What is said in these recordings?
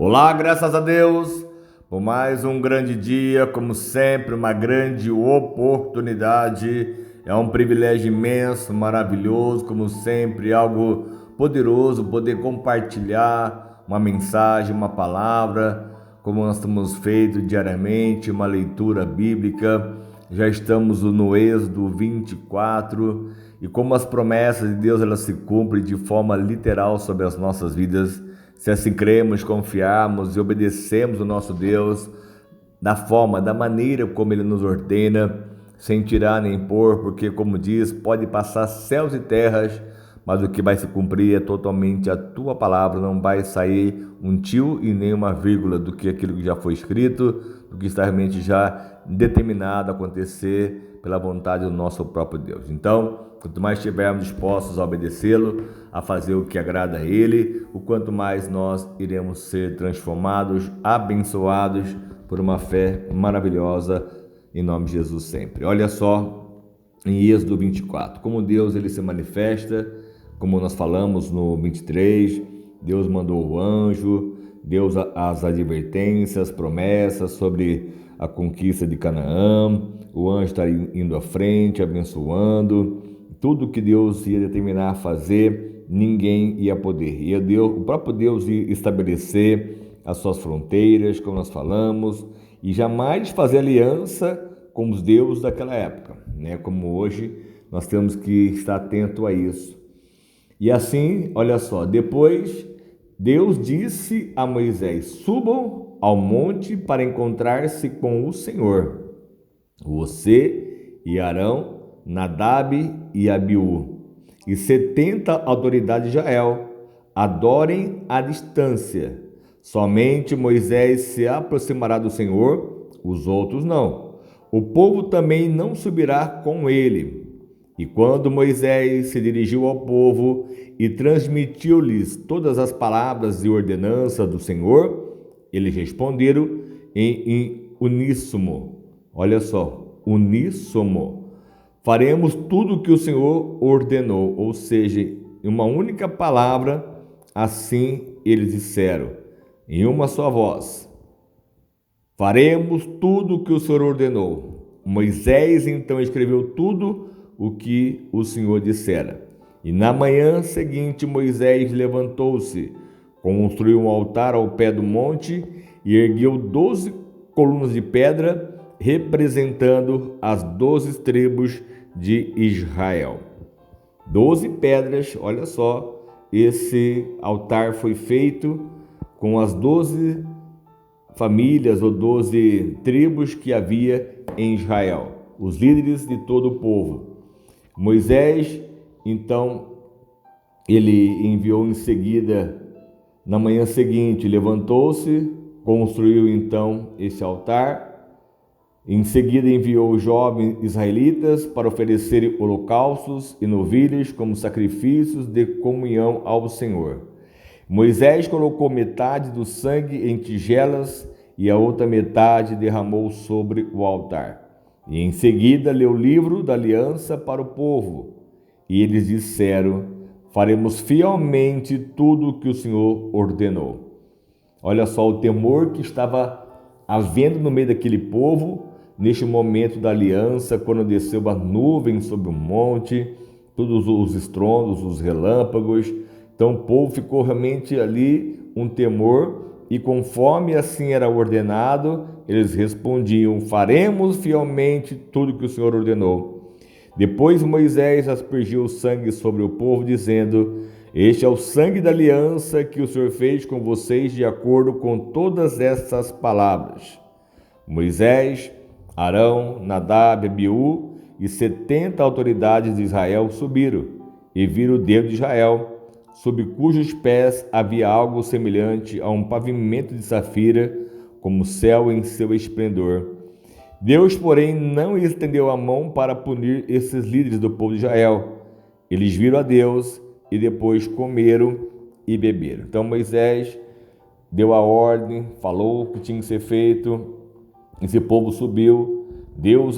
Olá, graças a Deus, por mais um grande dia, como sempre, uma grande oportunidade. É um privilégio imenso, maravilhoso, como sempre, algo poderoso poder compartilhar uma mensagem, uma palavra, como nós temos feito diariamente, uma leitura bíblica. Já estamos no Êxodo 24 e como as promessas de Deus elas se cumprem de forma literal sobre as nossas vidas. Se assim cremos, confiarmos e obedecemos o nosso Deus da forma, da maneira como Ele nos ordena, sem tirar nem pôr, porque como diz, pode passar céus e terras, mas o que vai se cumprir é totalmente a Tua palavra, não vai sair um tio e nem uma vírgula do que aquilo que já foi escrito, do que está realmente já determinado a acontecer pela vontade do nosso próprio Deus. Então, quanto mais estivermos dispostos a obedecê-lo, a fazer o que agrada a Ele, o quanto mais nós iremos ser transformados, abençoados por uma fé maravilhosa, em nome de Jesus sempre. Olha só, em Êxodo 24, como Deus ele se manifesta, como nós falamos no 23, Deus mandou o anjo, Deus as advertências, promessas sobre a conquista de Canaã, o anjo está indo à frente, abençoando, tudo que Deus ia determinar a fazer, ninguém ia poder. Ia Deus, o próprio Deus ia estabelecer as suas fronteiras, como nós falamos, e jamais fazer aliança com os deuses daquela época, né? Como hoje nós temos que estar atento a isso. E assim, olha só, depois Deus disse a Moisés: subam ao monte para encontrar-se com o Senhor, você e Arão, Nadab e Abiú, e 70 autoridades de Israel, adorem à distância. Somente Moisés se aproximará do Senhor, os outros não. O povo também não subirá com ele. E quando Moisés se dirigiu ao povo e transmitiu-lhes todas as palavras e ordenanças do Senhor, eles responderam em uníssono. Olha só, uníssono. Faremos tudo o que o Senhor ordenou, ou seja, em uma única palavra, assim eles disseram, em uma só voz. Faremos tudo o que o Senhor ordenou. Moisés então escreveu tudo o que o Senhor dissera. E na manhã seguinte Moisés levantou-se, construiu um altar ao pé do monte e ergueu 12 colunas de pedra, representando as 12 tribos de Israel. 12 pedras, olha só, esse altar foi feito com as 12 famílias ou 12 tribos que havia em Israel, os líderes de todo o povo. Moisés, então, ele enviou em seguida, na manhã seguinte, levantou-se, construiu então esse altar. Em seguida enviou os jovens israelitas para oferecerem holocaustos e novilhas como sacrifícios de comunhão ao Senhor. Moisés colocou metade do sangue em tigelas e a outra metade derramou sobre o altar. E em seguida leu o livro da aliança para o povo. E eles disseram: faremos fielmente tudo o que o Senhor ordenou. Olha só o temor que estava havendo no meio daquele povo, neste momento da aliança, quando desceu a nuvem sobre o monte, todos os estrondos, os relâmpagos. Então o povo ficou realmente ali um temor, e conforme assim era ordenado, eles respondiam: faremos fielmente tudo que o Senhor ordenou. Depois Moisés aspergiu o sangue sobre o povo, dizendo: este é o sangue da aliança que o Senhor fez com vocês de acordo com todas essas palavras. Moisés, Arão, Nadab, Abiú e 70 autoridades de Israel subiram e viram o Deus de Israel, sob cujos pés havia algo semelhante a um pavimento de safira, como o céu em seu esplendor. Deus, porém, não estendeu a mão para punir esses líderes do povo de Israel. Eles viram a Deus e depois comeram e beberam. Então Moisés deu a ordem, falou o que tinha que ser feito. Esse povo subiu. Deus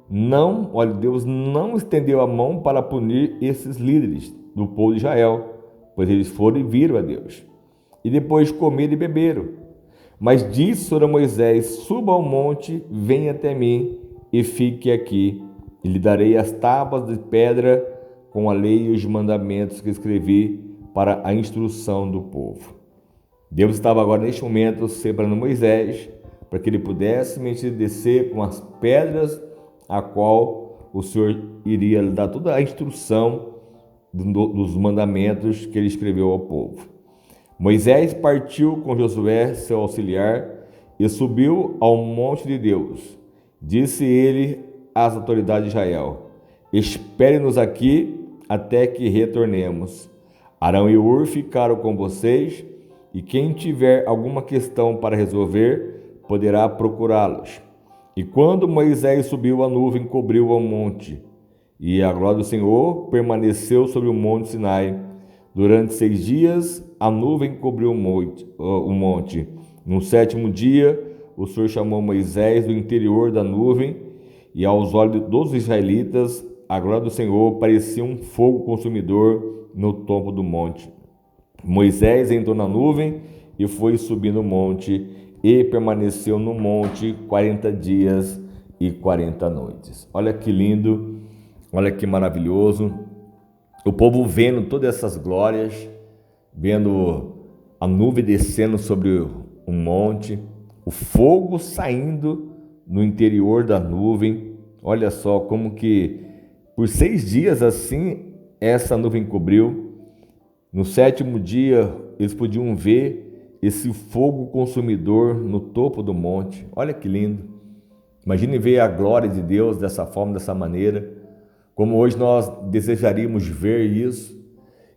não estendeu a mão para punir esses líderes do povo de Israel, pois eles foram e viram a Deus. e depois comeram e beberam. Mas disse a Moisés: suba ao monte, venha até mim e fique aqui, e lhe darei as tábuas de pedra com a lei e os mandamentos que escrevi para a instrução do povo. Deus estava agora neste momento separando Moisés para que ele pudesse descer com as pedras a qual o Senhor iria dar toda a instrução dos mandamentos que ele escreveu ao povo. Moisés partiu com Josué, seu auxiliar, e subiu ao monte de Deus. Disse ele às autoridades de Israel: espere-nos aqui até que retornemos. Arão e Hur ficaram com vocês, e quem tiver alguma questão para resolver, poderá procurá-los. E quando Moisés subiu, a nuvem cobriu o monte, e a glória do Senhor permaneceu sobre o monte Sinai. Durante 6 dias, a nuvem cobriu o monte. No 7º dia, o Senhor chamou Moisés do interior da nuvem, e aos olhos dos israelitas, a glória do Senhor parecia um fogo consumidor no topo do monte. Moisés entrou na nuvem e foi subir no monte, e permaneceu no monte 40 dias e 40 noites. Olha que lindo, olha que maravilhoso. O povo vendo todas essas glórias, vendo a nuvem descendo sobre o monte, o fogo saindo no interior da nuvem. Olha só como que por 6 dias assim essa nuvem cobriu. No 7º dia eles podiam ver esse fogo consumidor no topo do monte. Olha que lindo. Imagine ver a glória de Deus dessa forma, dessa maneira, como hoje nós desejaríamos ver isso.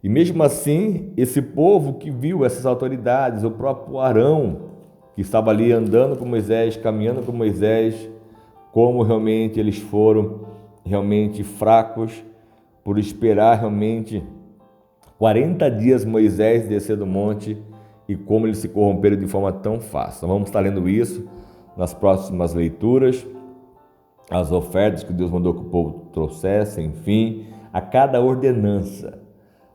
E mesmo assim, esse povo que viu essas autoridades, o próprio Arão, que estava ali andando com Moisés, caminhando com Moisés, como realmente eles foram realmente fracos por esperar realmente 40 dias Moisés descer do monte, e como eles se corromperam de forma tão fácil. Então, vamos estar lendo isso nas próximas leituras, as ofertas que Deus mandou que o povo trouxesse, enfim, a cada ordenança.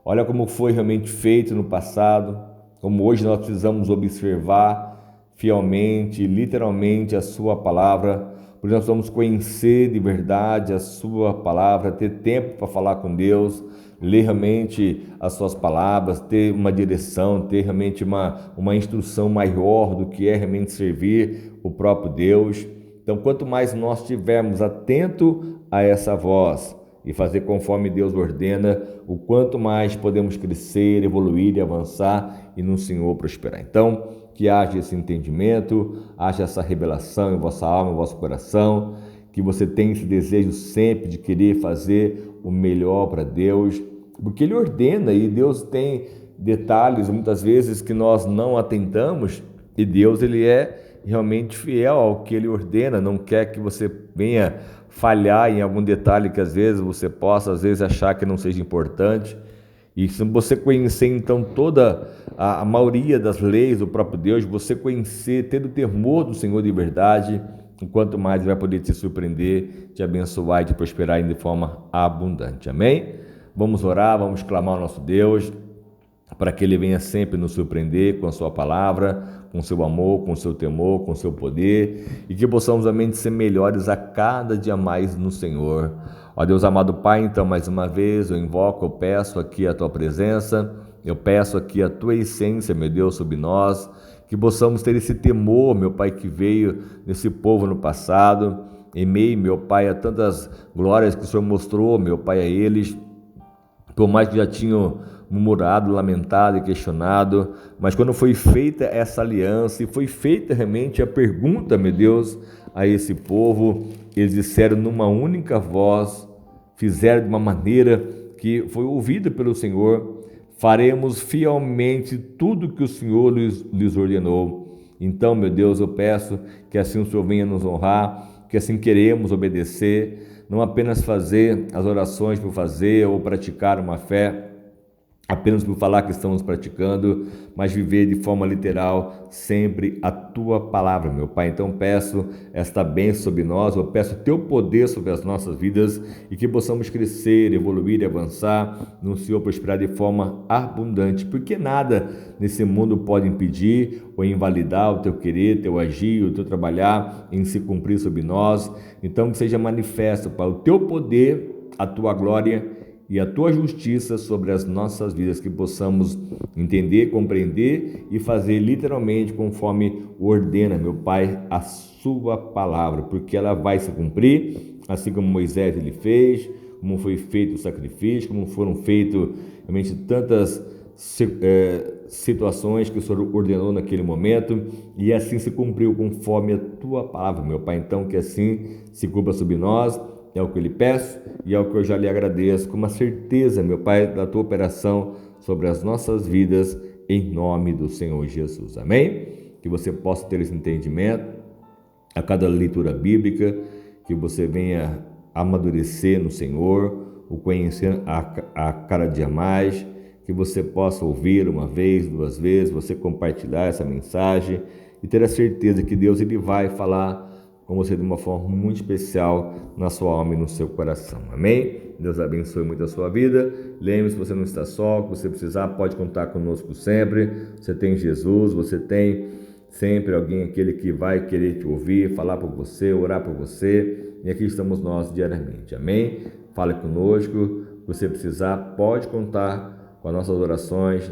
Olha como foi realmente feito no passado, como hoje nós precisamos observar fielmente, literalmente a sua palavra, porque nós vamos conhecer de verdade a sua palavra, ter tempo para falar com Deus, ler realmente as suas palavras, ter uma direção, ter realmente uma instrução maior do que é realmente servir o próprio Deus. Então, quanto mais nós estivermos atentos a essa voz e fazer conforme Deus ordena, o quanto mais podemos crescer, evoluir e avançar e no Senhor prosperar. Então, que haja esse entendimento, haja essa revelação em vossa alma, em vosso coração, que você tenha esse desejo sempre de querer fazer o melhor para Deus, porque Ele ordena e Deus tem detalhes muitas vezes que nós não atentamos, e Deus ele é realmente fiel ao que Ele ordena, não quer que você venha falhar em algum detalhe que às vezes você possa achar que não seja importante. E se você conhecer então toda a maioria das leis do próprio Deus, você conhecer, ter o temor do Senhor de verdade, quanto mais Ele vai poder te surpreender, te abençoar e te prosperar de forma abundante. Amém? Vamos orar, vamos clamar ao nosso Deus, para que Ele venha sempre nos surpreender com a sua palavra, com o seu amor, com o seu temor, com o seu poder, e que possamos realmente ser melhores a cada dia mais no Senhor. Ó Deus amado Pai, então mais uma vez eu invoco, eu peço aqui a Tua presença, eu peço aqui a Tua essência, meu Deus, sobre nós, que possamos ter esse temor, meu Pai, que veio nesse povo no passado, em meio, meu Pai, a tantas glórias que o Senhor mostrou, meu Pai, a eles, por mais que já tinham murmurado, lamentado e questionado, mas quando foi feita essa aliança e foi feita realmente a pergunta, meu Deus, a esse povo, eles disseram numa única voz, fizeram de uma maneira que foi ouvida pelo Senhor: faremos fielmente tudo que o Senhor lhes ordenou. Então, meu Deus, eu peço que assim o Senhor venha nos honrar, que assim queremos obedecer, não apenas fazer as orações por fazer ou praticar uma fé, apenas por falar que estamos praticando, mas viver de forma literal sempre a tua palavra, meu Pai. Então peço esta bênção sobre nós, eu peço o teu poder sobre as nossas vidas e que possamos crescer, evoluir e avançar no Senhor, prosperar de forma abundante, porque nada nesse mundo pode impedir ou invalidar o teu querer, teu agir, o teu trabalhar em se cumprir sobre nós. Então que seja manifesto para o teu poder, a tua glória e a tua justiça sobre as nossas vidas, que possamos entender, compreender e fazer literalmente conforme ordena, meu Pai, a sua palavra, porque ela vai se cumprir, assim como Moisés ele fez, como foi feito o sacrifício, como foram feitas realmente tantas situações que o Senhor ordenou naquele momento, e assim se cumpriu conforme a tua palavra, meu Pai. Então que assim se cumpra sobre nós. É o que eu lhe peço e é o que eu já lhe agradeço, com uma certeza, meu Pai, da tua operação sobre as nossas vidas, em nome do Senhor Jesus. Amém? Que você possa ter esse entendimento a cada leitura bíblica, que você venha amadurecer no Senhor, o conhecer a cada dia mais, que você possa ouvir uma vez, duas vezes, você compartilhar essa mensagem e ter a certeza que Deus ele vai falar com você de uma forma muito especial na sua alma e no seu coração. Amém? Deus abençoe muito a sua vida. Lembre-se, você não está só, se você precisar, pode contar conosco sempre. Você tem Jesus, você tem sempre alguém, aquele que vai querer te ouvir, falar por você, orar por você. E aqui estamos nós diariamente. Amém? Fale conosco. Se você precisar, pode contar com as nossas orações,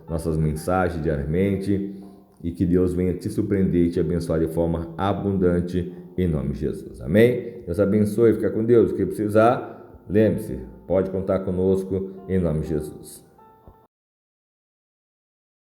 nossas mensagens diariamente. E que Deus venha te surpreender e te abençoar de forma abundante, em nome de Jesus. Amém? Deus abençoe, fica com Deus. O que precisar, lembre-se, pode contar conosco, em nome de Jesus.